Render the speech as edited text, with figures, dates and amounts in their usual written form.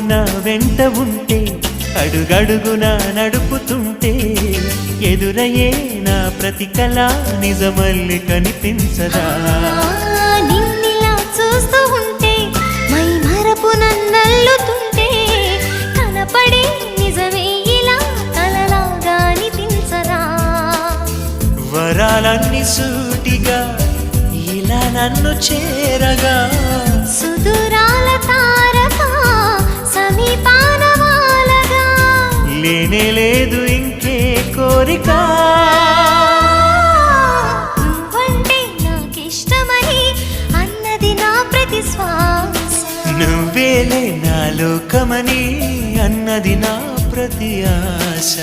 నా వెంట ఉంటే అడుగడుగున నడుపుతుంటే ఎదురయ్యే నా ప్రతి కళ నిజమల్లి కనిపించదా నిన్నిలా చూస్తూ ఉంటే మై మరపు నన్నల్లుతుంటే కనపడే నిజమే ఇలా కలలాగా అనిపించదా వరాలన్నీ సూటిగా ఇలా నన్ను చేరగా సుదూరాల తారక సమీపాన వాలగా లేనే లేదు ఇంకే కోరిక నువ్వంటే నాకిష్టమని అన్నది నా ప్రతి శ్వాస నువ్వేలే నా లోకమని అన్నది నా ప్రతి ఆశ